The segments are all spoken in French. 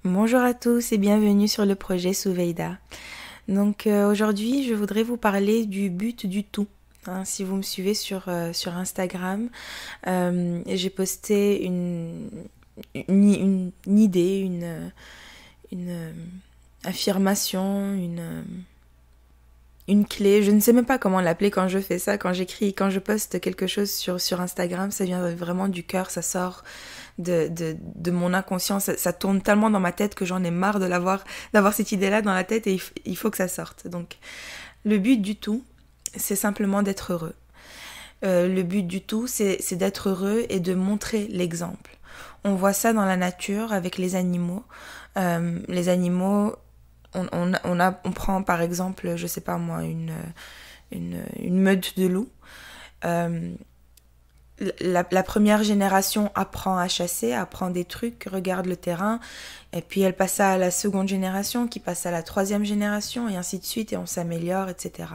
Bonjour à tous et bienvenue sur le projet Souveida. Aujourd'hui, je voudrais vous parler du but du tout. Si vous me suivez sur Instagram, j'ai posté une idée, une affirmation, une clé. Je ne sais même pas comment l'appeler quand je fais ça, quand je poste quelque chose sur Instagram, ça vient vraiment du cœur, ça sort de mon inconscient, ça tourne tellement dans ma tête que j'en ai marre d'avoir cette idée-là dans la tête et il faut que ça sorte. Donc, le but du tout, c'est simplement d'être heureux. Le but du tout, c'est d'être heureux et de montrer l'exemple. On voit ça dans la nature avec les animaux. Les animaux, on prend par exemple, je sais pas moi, une meute de loups. Euh, la première génération apprend à chasser, apprend des trucs, regarde le terrain, et puis elle passe à la seconde génération, qui passe à la troisième génération, et ainsi de suite, et on s'améliore, etc.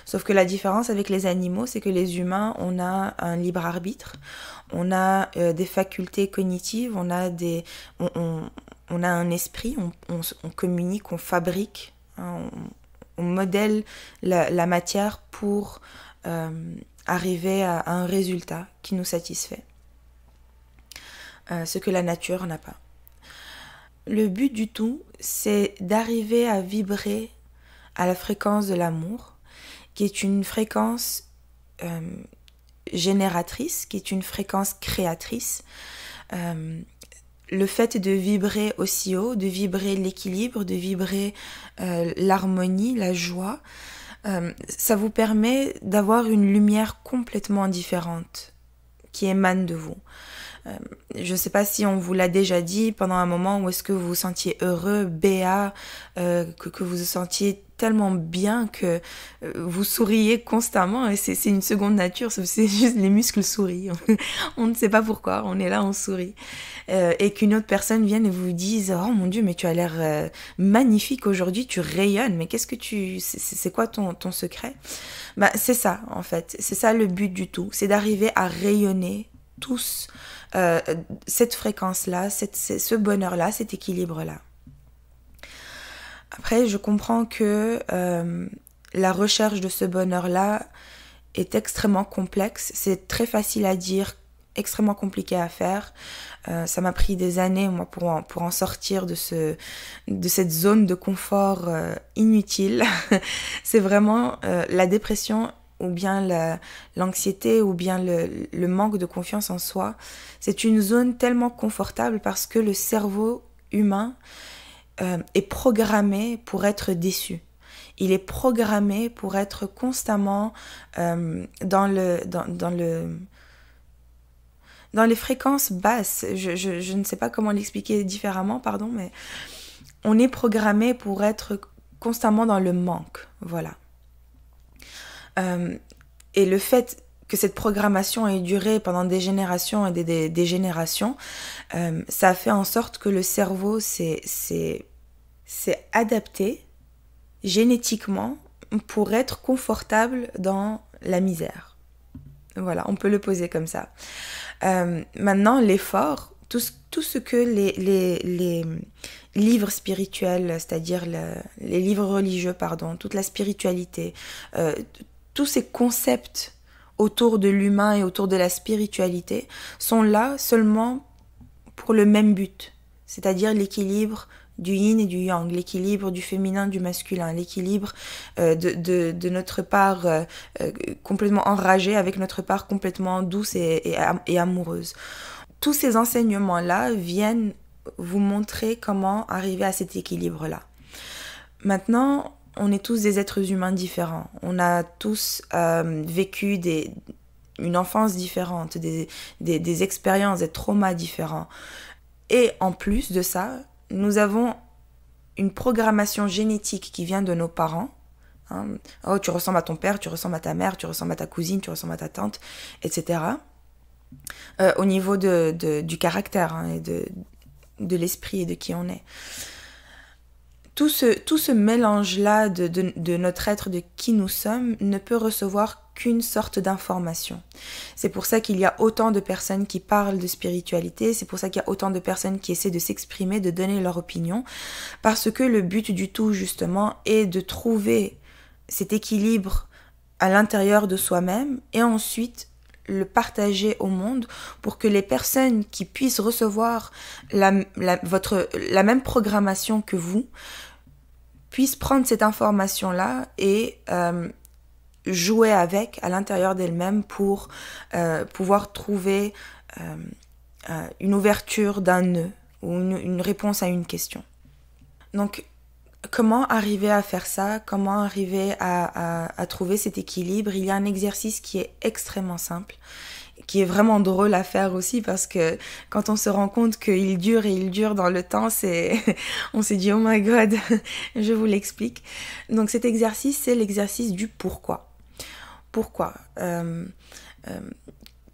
Sauf que la différence avec les animaux, c'est que les humains, on a un libre arbitre, on a des facultés cognitives, on a un esprit, on communique, on fabrique, hein, on modèle la matière pour arriver à un résultat qui nous satisfait. Ce que la nature n'a pas. Le but du tout, c'est d'arriver à vibrer à la fréquence de l'amour, qui est une fréquence génératrice, qui est une fréquence créatrice. Le fait de vibrer aussi haut, de vibrer l'équilibre, de vibrer l'harmonie, la joie, ça vous permet d'avoir une lumière complètement différente qui émane de vous. Je ne sais pas si on vous l'a déjà dit pendant un moment où est-ce que vous vous sentiez heureux, béat, que vous vous sentiez tellement bien que vous souriez constamment et c'est une seconde nature, c'est juste les muscles sourient. On ne sait pas pourquoi, on est là, on sourit. Et qu'une autre personne vienne et vous dise « Oh mon Dieu, mais tu as l'air magnifique aujourd'hui, tu rayonnes, mais qu'est-ce que c'est quoi ton secret ?» Bah, c'est ça en fait, c'est ça le but du tout, c'est d'arriver à rayonner tous cette fréquence-là, ce bonheur-là, cet équilibre-là. Après, je comprends que la recherche de ce bonheur-là est extrêmement complexe. C'est très facile à dire, extrêmement compliqué à faire. Ça m'a pris des années, moi, pour en sortir de cette zone de confort inutile. C'est vraiment la dépression ou bien l'anxiété ou bien le manque de confiance en soi. C'est une zone tellement confortable parce que le cerveau humain est programmé pour être déçu. Il est programmé pour être constamment dans les fréquences basses. Je ne sais pas comment l'expliquer différemment, pardon, mais on est programmé pour être constamment dans le manque, voilà. Et le fait que cette programmation ait duré pendant des générations et des générations, ça a fait en sorte que le cerveau s'est adapté génétiquement pour être confortable dans la misère. Voilà, on peut le poser comme ça. Maintenant, l'effort, tout ce que les livres spirituels, c'est-à-dire les livres religieux, pardon, toute la spiritualité, tous ces concepts autour de l'humain et autour de la spiritualité sont là seulement pour le même but, c'est-à-dire l'équilibre du yin et du yang, l'équilibre du féminin, du masculin, l'équilibre de notre part complètement enragée avec notre part complètement douce et amoureuse. Tous ces enseignements-là viennent vous montrer comment arriver à cet équilibre-là. Maintenant, on est tous des êtres humains différents. On a tous vécu une enfance différente, des expériences, des traumas différents. Et en plus de ça, nous avons une programmation génétique qui vient de nos parents. Hein. Oh, tu ressembles à ton père, tu ressembles à ta mère, tu ressembles à ta cousine, tu ressembles à ta tante, etc. Au niveau du caractère hein, et de l'esprit et de qui on est. Tout ce mélange-là de notre être, de qui nous sommes, ne peut recevoir qu'une sorte d'information. C'est pour ça qu'il y a autant de personnes qui parlent de spiritualité, c'est pour ça qu'il y a autant de personnes qui essaient de s'exprimer, de donner leur opinion, parce que le but du tout, justement, est de trouver cet équilibre à l'intérieur de soi-même et ensuite le partager au monde pour que les personnes qui puissent recevoir la même programmation que vous puissent prendre cette information-là et jouer avec à l'intérieur d'elles-mêmes pour pouvoir trouver une ouverture d'un nœud ou une réponse à une question. Donc, comment arriver à faire ça? Comment arriver à trouver cet équilibre? Il y a un exercice qui est extrêmement simple, qui est vraiment drôle à faire aussi parce que quand on se rend compte qu'il dure et il dure dans le temps, on s'est dit « Oh my God !» Je vous l'explique. Donc cet exercice, c'est l'exercice du pourquoi. Pourquoi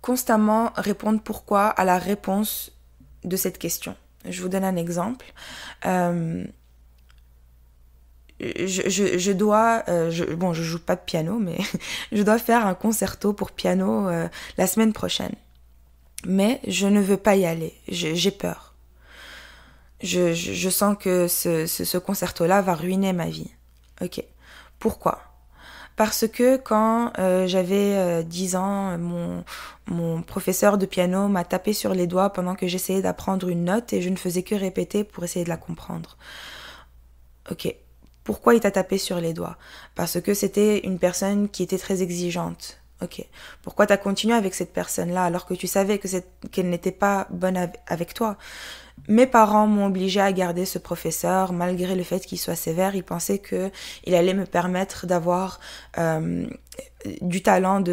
constamment répondre pourquoi à la réponse de cette question. Je vous donne un exemple. Je dois, je joue pas de piano, mais je dois faire un concerto pour piano la semaine prochaine. Mais je ne veux pas y aller, j'ai peur. Je sens que ce concerto-là va ruiner ma vie. Ok, pourquoi ? Parce que quand j'avais 10 ans, mon professeur de piano m'a tapé sur les doigts pendant que j'essayais d'apprendre une note et je ne faisais que répéter pour essayer de la comprendre. Ok. Pourquoi il t'a tapé sur les doigts? Parce que c'était une personne qui était très exigeante. Ok. Pourquoi t'as continué avec cette personne-là alors que tu savais qu'elle n'était pas bonne avec toi? Mes parents m'ont obligée à garder ce professeur malgré le fait qu'il soit sévère. Ils pensaient qu'il allait me permettre d'avoir du talent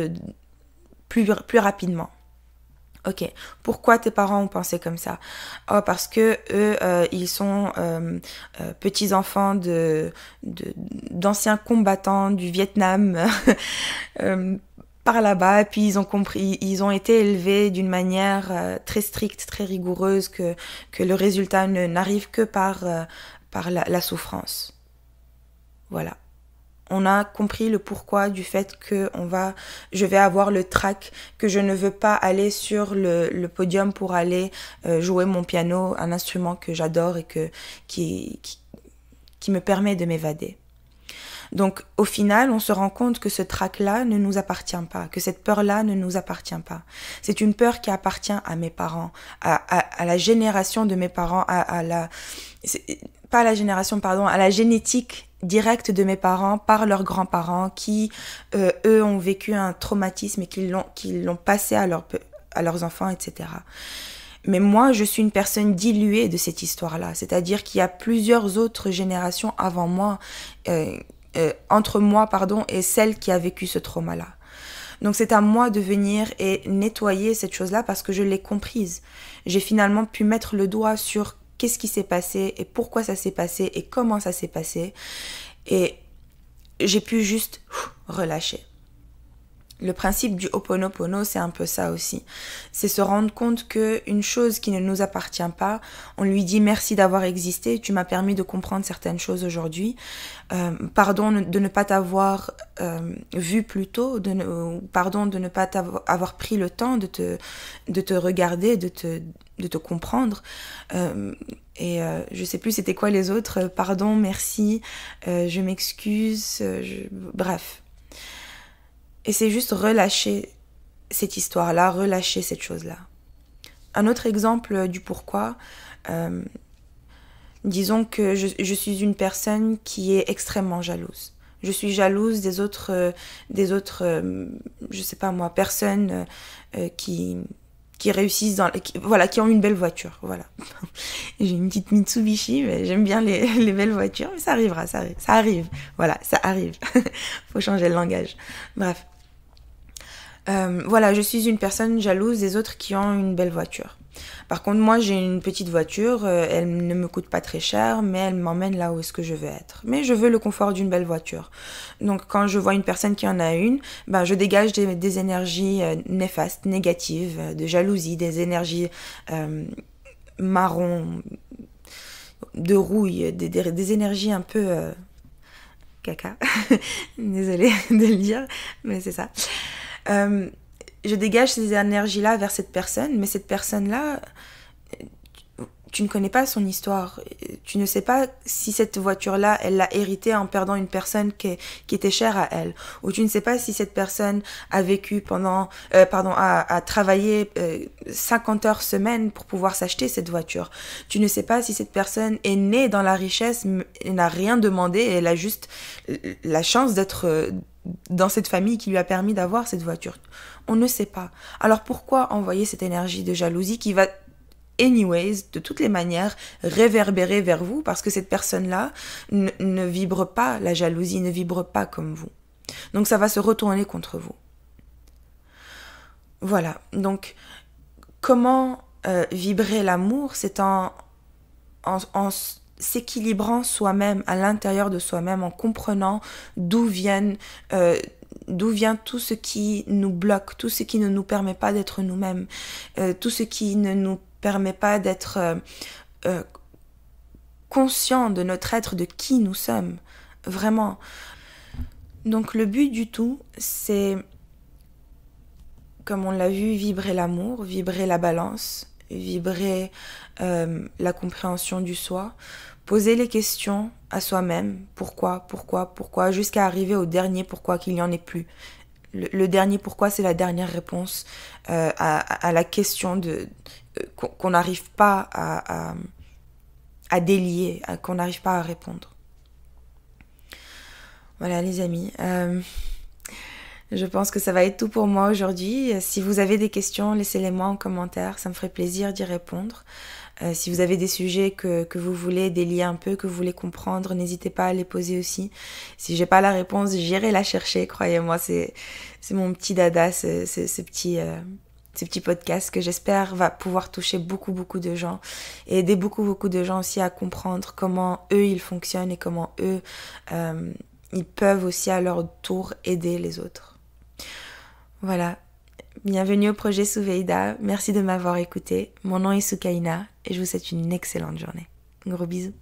plus rapidement. Ok, pourquoi tes parents ont pensé comme ça? Oh, parce que eux, ils sont petits-enfants d'anciens combattants du Vietnam par là-bas, puis ils ont été élevés d'une manière très stricte, très rigoureuse, que le résultat n'arrive que par la souffrance. Voilà. On a compris le pourquoi du fait que je vais avoir le trac, que je ne veux pas aller sur le podium pour aller jouer mon piano, un instrument que j'adore et qui me permet de m'évader. Donc au final, on se rend compte que ce trac-là ne nous appartient pas, que cette peur-là ne nous appartient pas. C'est une peur qui appartient à mes parents, à la génération de mes parents, à la génétique directe de mes parents par leurs grands-parents qui, eux, ont vécu un traumatisme et qui l'ont passé à leurs enfants, etc. Mais moi, je suis une personne diluée de cette histoire-là, c'est-à-dire qu'il y a plusieurs autres générations avant moi, entre moi, et celle qui a vécu ce trauma-là. Donc c'est à moi de venir et nettoyer cette chose-là parce que je l'ai comprise. J'ai finalement pu mettre le doigt sur qu'est-ce qui s'est passé et pourquoi ça s'est passé et comment ça s'est passé. Et j'ai pu juste relâcher. Le principe du Ho'oponopono, c'est un peu ça aussi. C'est se rendre compte qu'une chose qui ne nous appartient pas, on lui dit merci d'avoir existé, tu m'as permis de comprendre certaines choses aujourd'hui. Pardon de ne pas t'avoir vu plus tôt, pardon de ne pas avoir pris le temps de te regarder, de te comprendre. Je sais plus c'était quoi les autres. Pardon, merci, je m'excuse, bref. Et c'est juste relâcher cette histoire-là, relâcher cette chose-là. Un autre exemple du pourquoi, disons que je suis une personne qui est extrêmement jalouse. Je suis jalouse des autres je sais pas moi, personnes qui réussissent qui ont une belle voiture, voilà. J'ai une petite Mitsubishi, mais j'aime bien les belles voitures, mais ça arrivera, ça arrive, voilà, ça arrive. Faut changer le langage. Bref. Voilà, je suis une personne jalouse des autres qui ont une belle voiture. Par contre, moi, j'ai une petite voiture, elle ne me coûte pas très cher, mais elle m'emmène là où est-ce que je veux être. Mais je veux le confort d'une belle voiture. Donc, quand je vois une personne qui en a une, je dégage des énergies néfastes, négatives, de jalousie, des énergies marron, de rouille, des énergies un peu caca. Désolée de le dire, mais c'est ça. Je dégage ces énergies-là vers cette personne, mais cette personne-là, tu ne connais pas son histoire. Tu ne sais pas si cette voiture-là, elle l'a héritée en perdant une personne qui était chère à elle. Ou tu ne sais pas si cette personne a vécu a travaillé 50 heures semaine pour pouvoir s'acheter cette voiture. Tu ne sais pas si cette personne est née dans la richesse, elle n'a rien demandé, et elle a juste la chance d'être dans cette famille qui lui a permis d'avoir cette voiture. On ne sait pas. Alors pourquoi envoyer cette énergie de jalousie qui va anyways, de toutes les manières, réverbérer vers vous, parce que cette personne-là ne vibre pas la jalousie, ne vibre pas comme vous. Donc ça va se retourner contre vous. Voilà, donc comment vibrer l'amour, c'est en s'équilibrant soi-même, à l'intérieur de soi-même, en comprenant d'où vient tout ce qui nous bloque, tout ce qui ne nous permet pas d'être nous-mêmes, tout ce qui ne nous permet pas d'être conscient de notre être, de qui nous sommes, vraiment. Donc le but du tout, c'est, comme on l'a vu, vibrer l'amour, vibrer la balance, vibrer la compréhension du soi, poser les questions à soi-même, pourquoi, jusqu'à arriver au dernier pourquoi, qu'il n'y en ait plus. Le dernier pourquoi, c'est la dernière réponse à la question qu'on n'arrive pas à délier, qu'on n'arrive pas à répondre. Voilà les amis, je pense que ça va être tout pour moi aujourd'hui. Si vous avez des questions, laissez-les-moi en commentaire, ça me ferait plaisir d'y répondre. Si vous avez des sujets que vous voulez délier un peu, que vous voulez comprendre, n'hésitez pas à les poser aussi. Si j'ai pas la réponse, j'irai la chercher, croyez-moi, c'est mon petit dada, ce petit podcast que j'espère va pouvoir toucher beaucoup de gens et aider beaucoup de gens aussi à comprendre comment eux ils fonctionnent et comment eux ils peuvent aussi à leur tour aider les autres. Voilà. Bienvenue au projet Souveida, merci de m'avoir écouté. Mon nom est Soukaina et je vous souhaite une excellente journée. Gros bisous.